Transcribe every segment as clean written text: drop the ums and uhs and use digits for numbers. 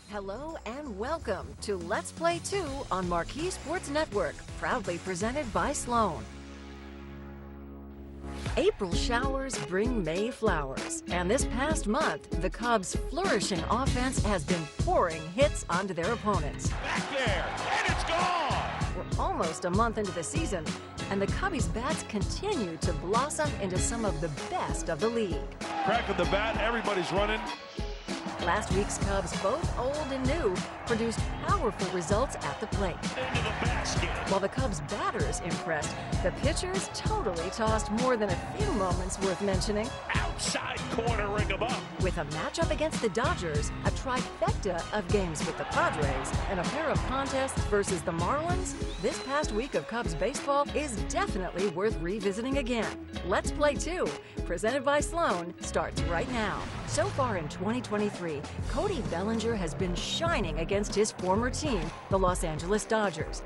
Hello and welcome to Let's Play 2 on MARQ Sports Network, proudly presented by Sloan. April showers bring May flowers, and this past month, the Cubs' flourishing offense has been pouring hits onto their opponents. Back there, and it's gone! We're almost a month into the season, and the Cubbies' bats continue to blossom into some of the best of the league. Crack of the bat, everybody's running. Last week's Cubs, both old and new, produced powerful results at the plate. Into the basket. While the Cubs' batters impressed, the pitchers totally tossed more than a few moments worth mentioning. Outside corner, ring 'em up. With a matchup against the Dodgers, a trifecta of games with the Padres, and a pair of contests versus the Marlins, this past week of Cubs baseball is definitely worth revisiting again. Let's Play 2, presented by Sloan, starts right now. So far in 2023, Cody Bellinger has been shining against his former team, the Los Angeles Dodgers.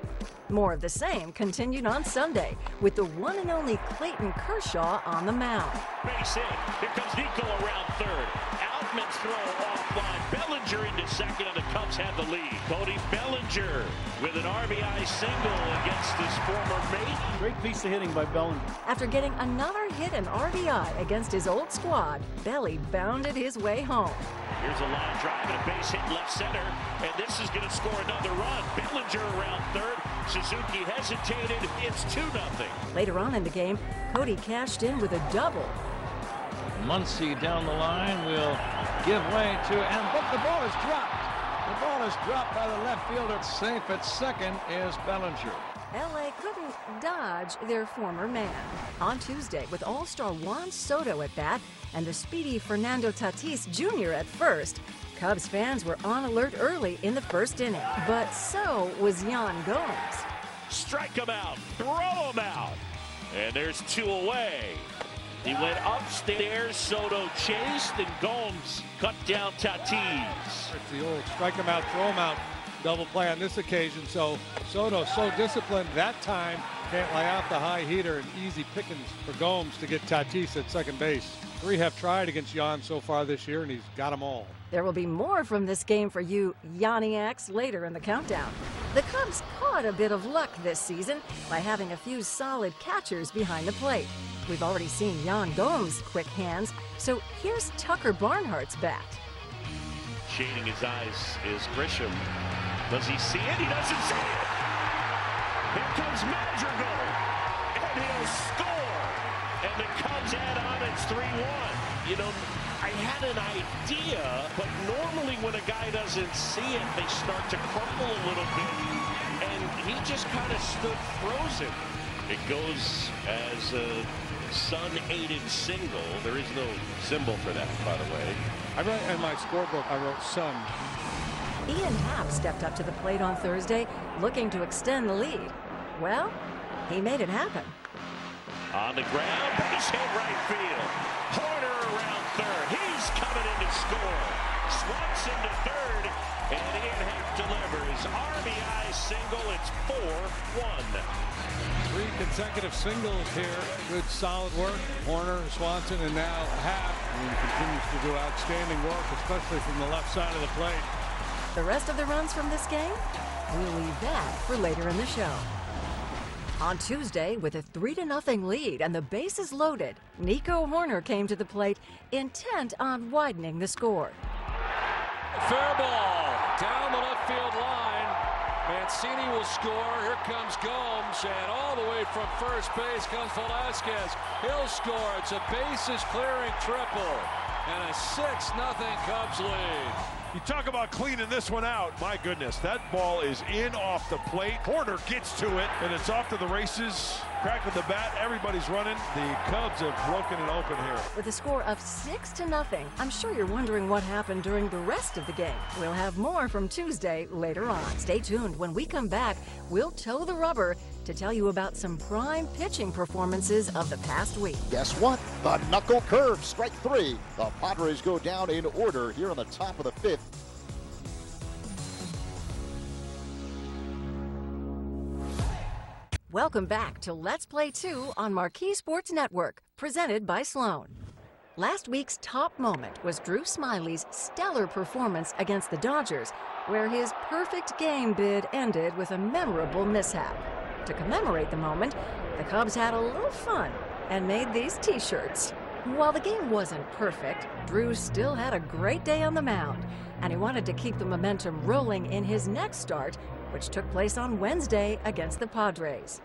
More of the same continued on Sunday, with the one and only Clayton Kershaw on the mound. Base hit. Here comes Nico around third. Outman's throw offline. Bellinger into second, and the Cubs have the lead. Cody Bellinger with an RBI single against his former mate. Great piece of hitting by Bellinger. After getting another hit and RBI against his old squad, Belly bounded his way home. Here's a line drive and a base hit left center, and this is going to score another run. Bellinger around third. Suzuki hesitated. It's 2-0. Later on in the game, Cody cashed in with a double. Muncy down the line will give way to, but the ball is dropped. The ball is dropped by the left fielder. Safe at second is Bellinger. LA couldn't dodge their former man. On Tuesday, with All-Star Juan Soto at bat and the speedy Fernando Tatis Jr. at first, Cubs fans were on alert early in the first inning. But so was Yan Gomes. Strike him out. Throw him out. And there's 2 away. He went upstairs. Soto chased, and Gomes cut down Tatis. It's the old strike him out, throw him out double play on this occasion. So Soto so disciplined that time, can't lay off the high heater, and easy pickings for Gomes to get Tatis at second base. 3 have tried against Yan so far this year, and he's got them all. There will be more from this game for you Yanniacs later in the countdown. The Cubs caught a bit of luck this season by having a few solid catchers behind the plate. We've already seen Yan Gomes' quick hands, so here's Tucker Barnhart's bat. Shading his eyes is Grisham. Does he see it? He doesn't see it. Here comes Madrigal, and he'll score. And the Cubs add on. It's 3-1. You know, I had an idea, but normally when a guy doesn't see it, they start to crumble a little bit. And he just kind of stood frozen. It goes as a sun-aided single. There is no symbol for that, by the way. I wrote in my scorebook, I wrote sun. Ian Happ stepped up to the plate on Thursday, looking to extend the lead. Well, he made it happen. On the ground, base hit right field. Horner around third. He's coming in to score. Swanson to third, and Ian Happ delivers. RBI single. It's 4-1. 3 consecutive singles here. Good solid work. Horner, Swanson, and now Happ. And he continues to do outstanding work, especially from the left side of the plate. The rest of the runs from this game? We'll leave that for later in the show. On Tuesday, with a 3-0 lead and the bases loaded, Nico Horner came to the plate, intent on widening the score. Fair ball down the left field line. Mancini will score. Here comes Gomes, and all the way from first base comes Velasquez. He'll score. It's a bases clearing triple, and a 6-0 Cubs lead. You talk about cleaning this one out. My goodness, that ball is in off the plate. Horner gets to it, and it's off to the races. Crack of the bat, everybody's running. The Cubs have broken it open here. With a score of 6-0, I'm sure you're wondering what happened during the rest of the game. We'll have more from Tuesday later on. Stay tuned. When we come back, we'll toe the rubber to tell you about some prime pitching performances of the past week. Guess what? The knuckle curve, strike 3. The Padres go down in order here on the top of the 5th. Welcome back to Let's Play 2 on MARQ Sports Network, presented by Sloan. Last week's top moment was Drew Smyly's stellar performance against the Dodgers, where his perfect game bid ended with a memorable mishap. To commemorate the moment, the Cubs had a little fun and made these t-shirts. While the game wasn't perfect, Drew still had a great day on the mound, and he wanted to keep the momentum rolling in his next start, which took place on Wednesday against the Padres.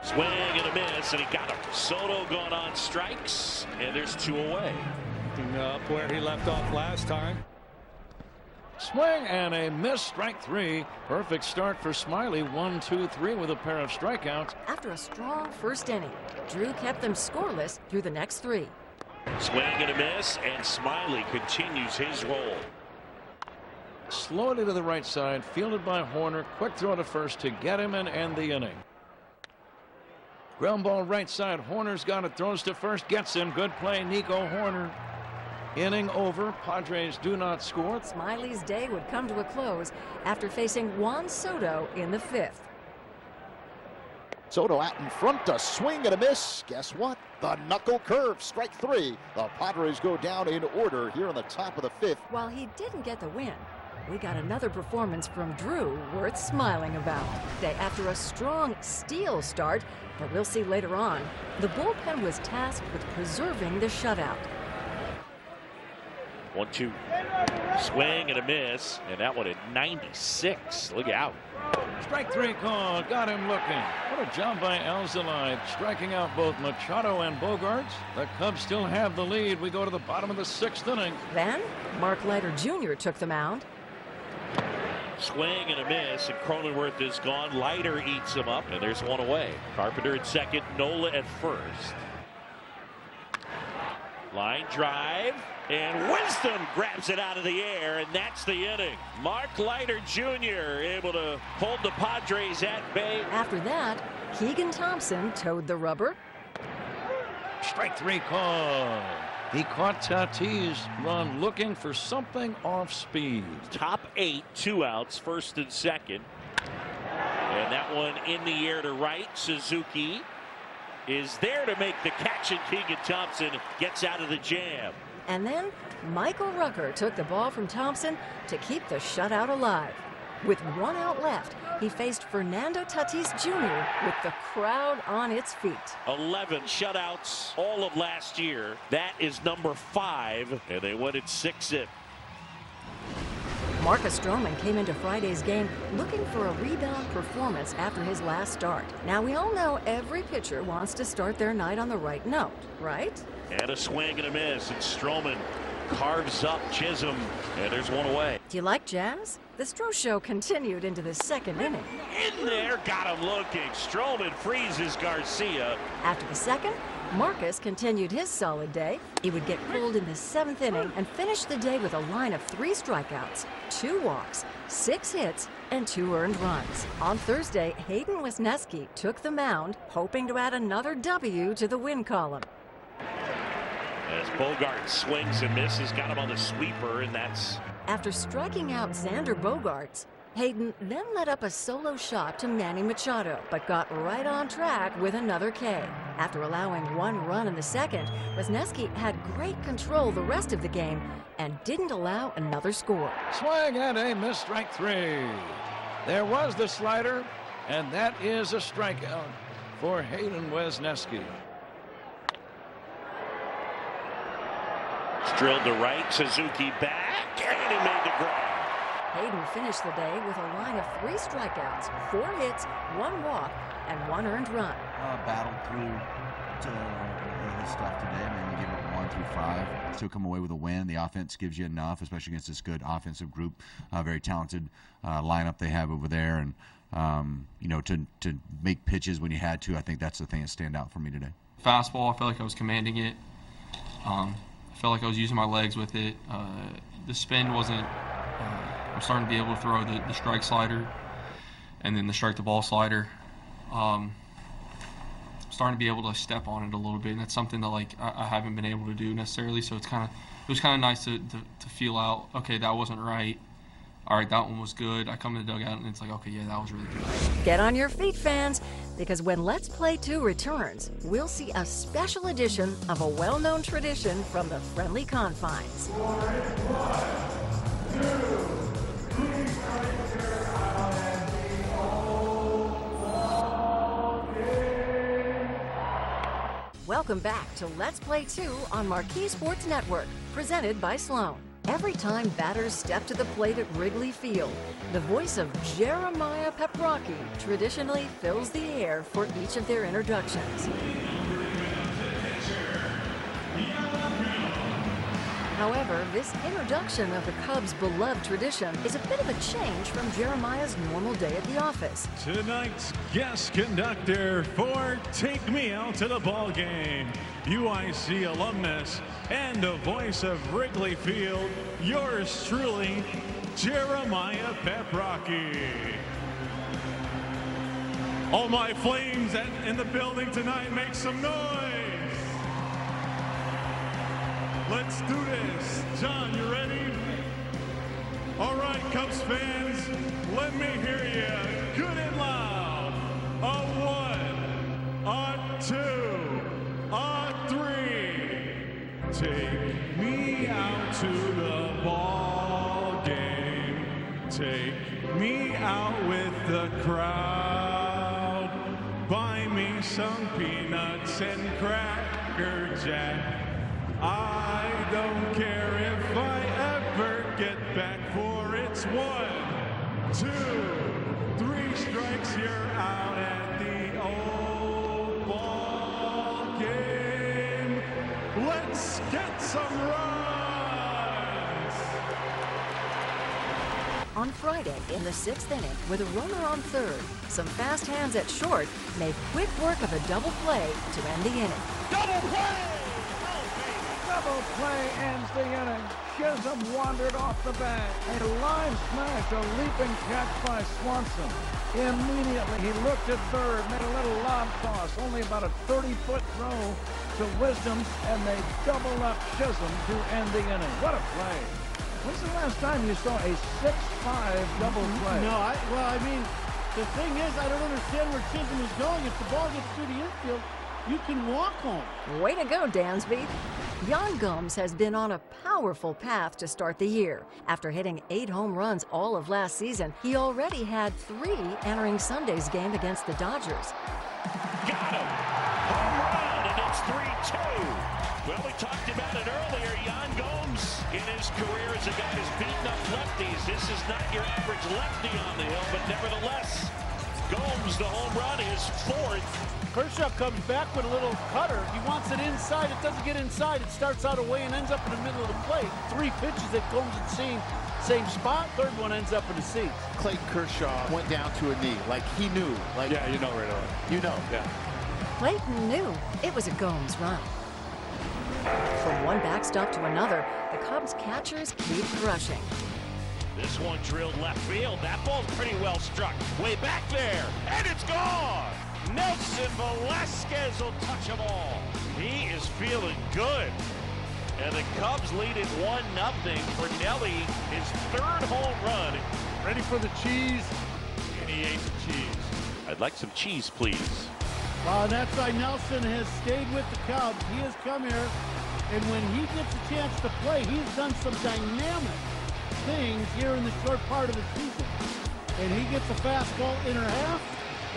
Swing and a miss, and he got him. Soto going on strikes, and there's 2 away. Up where he left off last time. Swing and a miss, strike 3. Perfect start for Smyly. 1, 2, 3 with a pair of strikeouts. After a strong first inning, Drew kept them scoreless through the next 3. Swing and a miss, and Smyly continues his roll. Slowly to the right side, fielded by Horner. Quick throw to first to get him and end the inning. Ground ball right side. Horner's got it. Throws to first. Gets him. Good play, Nico Horner. Inning over. Padres do not score. Smyly's day would come to a close after facing Juan Soto in the 5th. Soto out in front, a swing and a miss. Guess what? The knuckle curve, strike 3. The Padres go down in order here in the top of the 5th. While he didn't get the win, we got another performance from Drew worth smiling about. After a strong steal start that we'll see later on, the bullpen was tasked with preserving the shutout. 1-2. Swing and a miss, and that one at 96. Look out. Strike 3 call. Got him looking. What a job by Alzolay, striking out both Machado and Bogaerts. The Cubs still have the lead. We go to the bottom of the 6th inning. Then MARQ Jr. took the mound. Swing and a miss, and Cronenworth is gone. Leiter eats him up, and there's 1 away. Carpenter at second, Nola at first. Line drive, and Wisdom grabs it out of the air, and that's the inning. Mark Leiter Jr. able to hold the Padres at bay. After that, Keegan Thompson towed the rubber. Strike 3 call. He caught Tatis run looking for something off speed. Top 8, 2 outs, first and second. And that one in the air to right. Suzuki is there to make the catch, and Keegan Thompson gets out of the jam. And then Michael Rucker took the ball from Thompson to keep the shutout alive. With 1 out left, he faced Fernando Tatis Jr. with the crowd on its feet. 11 shutouts all of last year. That is number 5, and they went at 6 in. Marcus Stroman came into Friday's game looking for a rebound performance after his last start. Now, we all know every pitcher wants to start their night on the right note, right? And a swing and a miss, and Stroman carves up Chisholm, and there's 1 away. Do you like jazz? The Stro Show continued into the 2nd inning. In there, got him looking. Stroman freezes Garcia. After the 2nd, Marcus continued his solid day. He would get pulled in the 7th inning and finish the day with a line of 3 strikeouts, 2 walks, 6 hits, and 2 earned runs. On Thursday, Hayden Wesneski took the mound, hoping to add another W to the win column. As Bogart swings and misses, got him on the sweeper, and that's... After striking out Xander Bogaerts, Hayden then led up a solo shot to Manny Machado, but got right on track with another K. After allowing 1 run in the 2nd, Wesneski had great control the rest of the game and didn't allow another score. Swing and a miss, strike 3. There was the slider, and that is a strikeout for Hayden Wesneski. Drilled to right, Suzuki back, and he made the grab. Hayden finished the day with a line of 3 strikeouts, 4 hits, 1 walk, and 1 earned run. Battled through his stuff today. I mean, we gave it 1 through 5. Still come away with a win. The offense gives you enough, especially against this good offensive group. Very talented lineup they have over there, and you know, to make pitches when you had to. I think that's the thing that stand out for me today. Fastball, I felt like I was commanding it. I felt like I was using my legs with it. The spin wasn't. I'm starting to be able to throw the strike slider and then the strike the ball slider. Starting to be able to step on it a little bit, and that's something that like I haven't been able to do necessarily. So it was kind of nice to feel out. Okay, that wasn't right. All right, that one was good. I come in the dugout and it's like, okay, yeah, that was really good. Get on your feet, fans. Because when Let's Play 2 returns, we'll see a special edition of a well-known tradition from the friendly confines. Welcome back to Let's Play 2 on MARQ Sports Network, presented by Sloan. Every time batters step to the plate at Wrigley Field, the voice of Jeremiah Peprocki traditionally fills the air for each of their introductions. However, this introduction of the Cubs' beloved tradition is a bit of a change from Jeremiah's normal day at the office. Tonight's guest conductor for Take Me Out to the Ball Game, UIC alumnus and the voice of Wrigley Field, yours truly, Jeremiah Peprocki. All my Flames in the building tonight, make some noise. Let's do this. John, you ready? All right, Cubs fans, let me hear you good and loud. A 1, a 2, a 3. Take me out to the ball game. Take me out with the crowd. Buy me some peanuts and Cracker Jack. I don't care if I ever get back, for it's 1, 2, 3 strikes, you're out at the old ball game. Let's get some runs. On Friday, in the 6th inning, with a runner on third, some fast hands at short made quick work of a double play to end the inning. Double play! Double play ends the inning. Chisholm wandered off the bag. A line smash, a leaping catch by Swanson. Immediately he looked at third, made a little lob toss, only about a 30-foot throw to Wisdom, and they double up Chisholm to end the inning. What a play. When's the last time you saw a 6-5 double play? No, I mean, the thing is, I don't understand where Chisholm is going. If the ball gets through the infield, you can walk home. Way to go, Dansby. Yan Gomes has been on a powerful path to start the year. After hitting 8 home runs all of last season, he already had 3 entering Sunday's game against the Dodgers. Got him! Home run, and it's 3-2. Well, we talked about it earlier. Yan Gomes, in his career as a guy who's beaten up lefties, this is not your average lefty on the hill, but nevertheless, Gomes, the home run, is 4th. Kershaw comes back with a little cutter. He wants it inside. It doesn't get inside. It starts out away and ends up in the middle of the plate. 3 pitches that Gomes had seen, same spot. Third one ends up in the seats. Clayton Kershaw went down to a knee, like he knew. Like, Yeah, you know right away. you know. Yeah. Clayton knew it was a Gomes run. From one backstop to another, the Cubs catchers keep crushing. This one drilled left field. That ball's pretty well struck. Way back there, and it's gone. Nelson Velasquez will touch them all. He is feeling good. And the Cubs lead it 1-0 for Nelly, his 3rd home run. Ready for the cheese, and he ate the cheese. I'd like some cheese, please. That's why Nelson has stayed with the Cubs. He has come here, and when he gets a chance to play, he's done some dynamic things here in the short part of the season. And he gets a fastball in her half,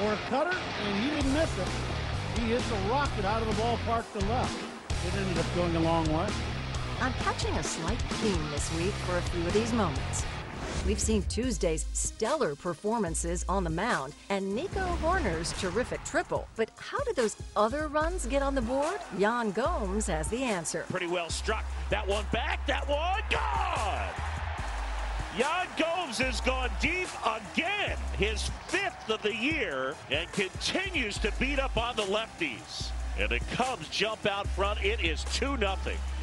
or a cutter, and he didn't miss it. He hits a rocket out of the ballpark to left. It ended up going a long way. I'm catching a slight theme this week for a few of these moments. We've seen Tuesday's stellar performances on the mound and Nico Horner's terrific triple. But how did those other runs get on the board? Yan Gomes has the answer. Pretty well struck. That one back, that one gone. Yan Gomes has gone deep again, his 5th of the year, and continues to beat up on the lefties. And the Cubs jump out front. It is 2-0.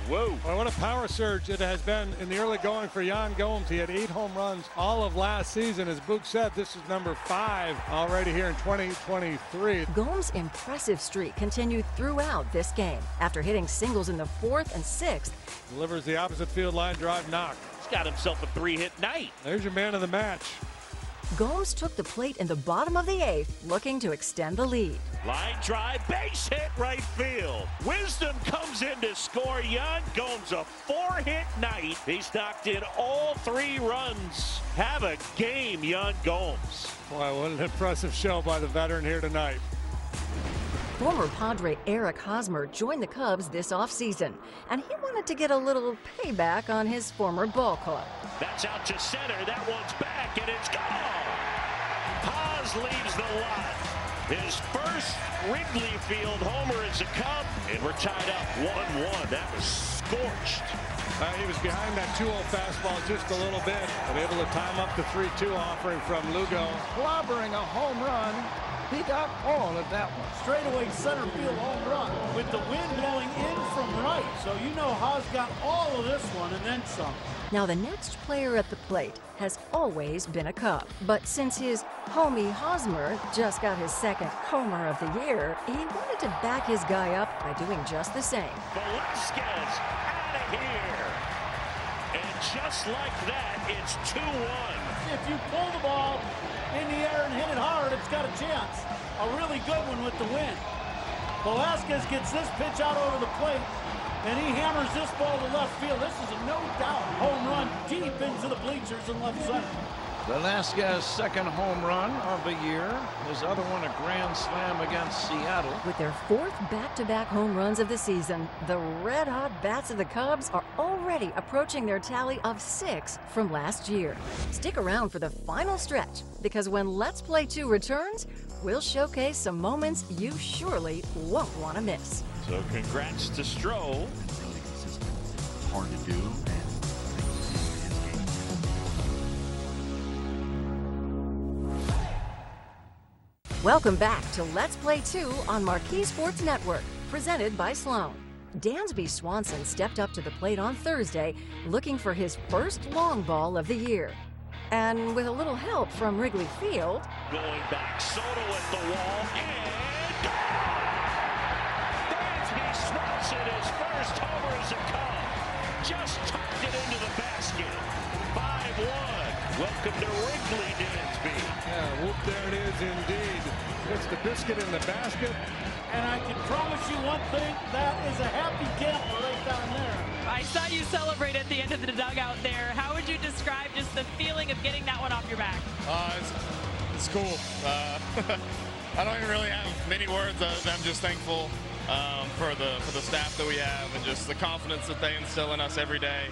Whoa. Well, what a power surge it has been in the early going for Yan Gomes. He had 8 home runs all of last season. As Book said, this is number 5 already here in 2023. Gomes' impressive streak continued throughout this game. After hitting singles in the 4th and 6th, Delivers the opposite field line drive knock. He's got himself a 3-hit night. There's your man of the match. Gomes took the plate in the bottom of the 8th, looking to extend the lead. Line drive, base hit right field. Wisdom comes in to score. Yan Gomes a 4-hit night. He's knocked in all 3 runs. Have a game, Yan Gomes. Boy, what an impressive show by the veteran here tonight. Former Padre Eric Hosmer joined the Cubs this offseason, and he wanted to get a little payback on his former ball club. That's out to center. That one's back, and it's gone. Hos leaves the lot. His first Wrigley Field homer as a Cub, and we're tied up 1-1. That was scorched. He was behind that 2-0 fastball just a little bit, and able to time up the 3-2 offering from Lugo. Clobbering a home run. He got all of that one. Straightaway center field home run with the wind blowing in from right. So you know Haas got all of this one and then some. Now, the next player at the plate has always been a Cub. But since his homie Hosmer just got his 2nd homer of the year, he wanted to back his guy up by doing just the same. Velasquez out of here. And just like that, it's 2-1. If you pull the ball in the air and hit it hard, it's got a chance. A really good one with the wind. Velasquez gets this pitch out over the plate, and he hammers this ball to left field. This is a no doubt home run deep into the bleachers in left center. Velasquez's 2nd home run of the year. His other one a grand slam against Seattle. With their 4th back-to-back home runs of the season, the red-hot bats of the Cubs are already approaching their tally of 6 from last year. Stick around for the final stretch, because when Let's Play 2 returns, we'll showcase some moments you surely won't want to miss. So congrats to Stroh. Really consistent. It's hard to do. Welcome back to Let's Play 2 on MARQ Sports Network, presented by Sloan. Dansby Swanson stepped up to the plate on Thursday, looking for his first long ball of the year. And with a little help from Wrigley Field... Going back, Soto at the wall, and gone! Dansby Swanson, his first homer as a Cub. Just tucked it into the basket. 5-1. Welcome to Wrigley, Dansby. Yeah, whoop, there it is indeed. Puts the biscuit in the basket. And I can promise you one thing, that is a happy camper right down there. I saw you celebrate at the end of the dugout there. How would you describe just the feeling of getting that one off your back? It's cool. I don't even really have many words other than I'm just thankful for the staff that we have and just the confidence that they instill in us every day.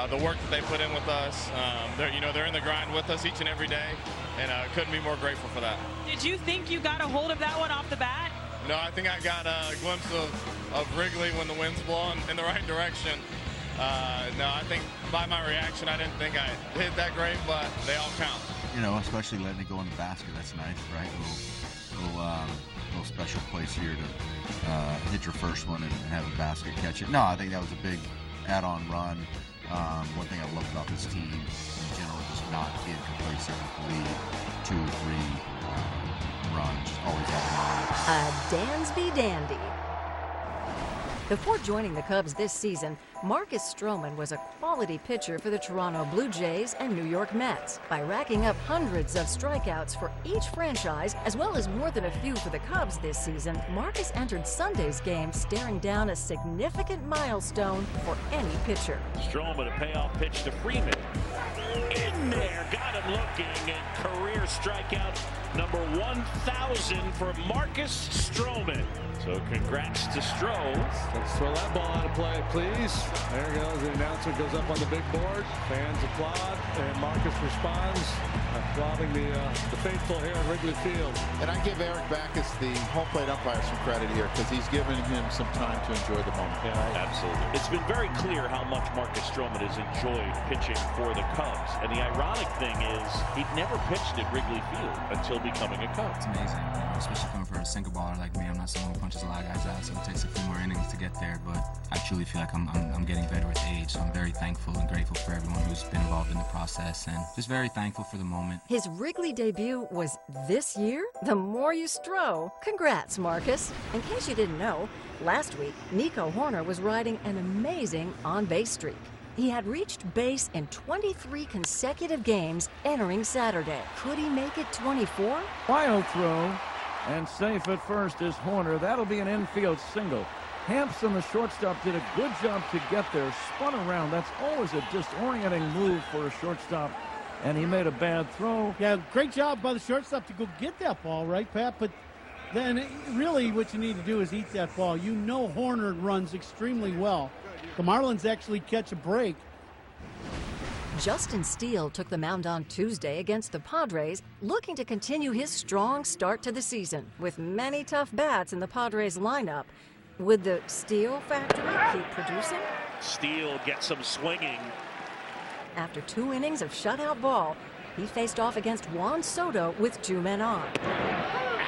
The work that they put in with us, they're in the grind with us each and every day, and couldn't be more grateful for that. Did you think you got a hold of that one off the bat? No, I think I got a glimpse of Wrigley when the wind's blowing in the right direction. No, I think by my reaction, I didn't think I hit that great, but they all count. You know, especially letting it go in the basket, that's nice, right? Little special place here to hit your first one and have a basket catch it. No, I think that was a big add-on run. One thing I love about this team in general is not get complacent with the lead. 2 or 3 runs, always have a mind. A Dansby dandy. Before joining the Cubs this season, Marcus Stroman was a quality pitcher for the Toronto Blue Jays and New York Mets. By racking up hundreds of strikeouts for each franchise, as well as more than a few for the Cubs this season, Marcus entered Sunday's game staring down a significant milestone for any pitcher. Stroman, a payoff pitch to Freeman. In there, got him looking, and career strikeout number 1,000 for Marcus Stroman. So congrats to Stroh. Let's throw that ball out of play, please. There goes. The announcement goes up on the big board. Fans applaud, and Marcus responds, applauding the faithful here at Wrigley Field. And I give Eric Backus, the home plate umpire, some credit here because he's given him some time to enjoy the moment. Yeah, absolutely. It's been very clear how much Marcus Stroman has enjoyed pitching for the Cubs. And the ironic thing is he'd never pitched at Wrigley Field until becoming a Cub. It's amazing, especially coming for a single baller like me. I'm not someone who punches a lot of guys out, so it takes a few more innings to get there. But I truly feel like I'm getting better with age, so I'm very thankful and grateful for everyone who's been involved in the process, and just very thankful for the moment. His Wrigley debut was this year? The more you Stroh. Congrats, Marcus. In case you didn't know, last week, Nico Horner was riding an amazing on-base streak. He had reached base in 23 consecutive games entering Saturday. Could he make it 24? Wild throw, and safe at first is Horner. That'll be an infield single. Hampson, the shortstop, did a good job to get there, spun around. That's always a disorienting move for a shortstop, and he made a bad throw. Yeah, great job by the shortstop to go get that ball, right, Pat? But then really what you need to do is eat that ball. You know Horner runs extremely well. The Marlins actually catch a break. Justin Steele took the mound on Tuesday against the Padres, looking to continue his strong start to the season. With many tough bats in the Padres lineup, would the Steele factory keep producing? Steele gets him swinging. After 2 innings of shutout ball, he faced off against Juan Soto with 2 men on.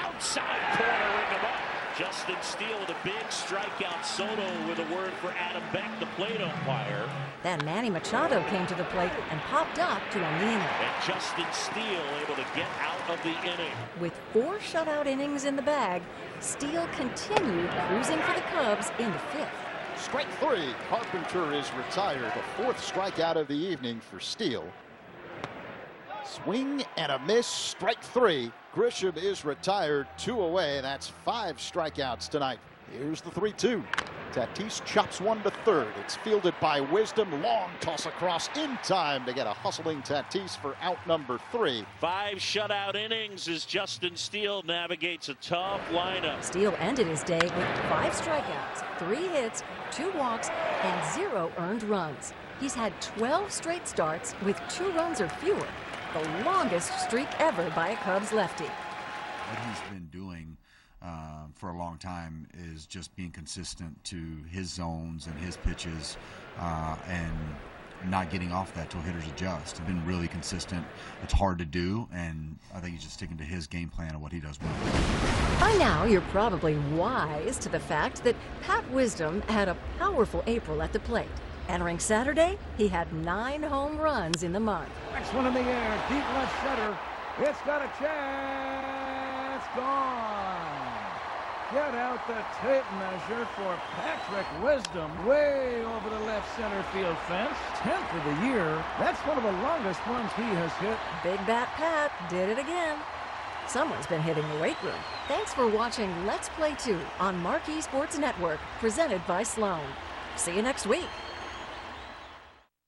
Outside corner, ring him up. Justin Steele with a big strikeout. Soto with a word for Adam Beck, the plate umpire. Then Manny Machado came to the plate and popped up to end the inning. And Justin Steele able to get out of the inning. With 4 shutout innings in the bag, Steele continued cruising for the Cubs in the 5th. Strike 3. Carpenter is retired. The 4th strikeout of the evening for Steele. Swing and a miss. Strike 3. Grisham is retired. 2 away. That's 5 strikeouts tonight. Here's the 3-2. Tatis chops one to third. It's fielded by Wisdom. Long toss across in time to get a hustling Tatis for out number 3. 5 shutout innings as Justin Steele navigates a tough lineup. Steele ended his day with 5 strikeouts, 3 hits, 2 walks, and 0 earned runs. He's had 12 straight starts with 2 runs or fewer, the longest streak ever by a Cubs lefty. What he's been doing for a long time is just being consistent to his zones and his pitches and not getting off that till hitters adjust. He's been really consistent. It's hard to do, and I think he's just sticking to his game plan of what he does well. By now, you're probably wise to the fact that Pat Wisdom had a powerful April at the plate. Entering Saturday, he had 9 home runs in the month. Next one in the air, deep left center. It's got a chance. Gone. Get out the tape measure for Patrick Wisdom. Way over the left center field fence. 10th of the year. That's one of the longest ones he has hit. Big Bat Pat did it again. Someone's been hitting the weight room. Thanks for watching Let's Play 2 on MARQ Sports Network, presented by Sloan. See you next week.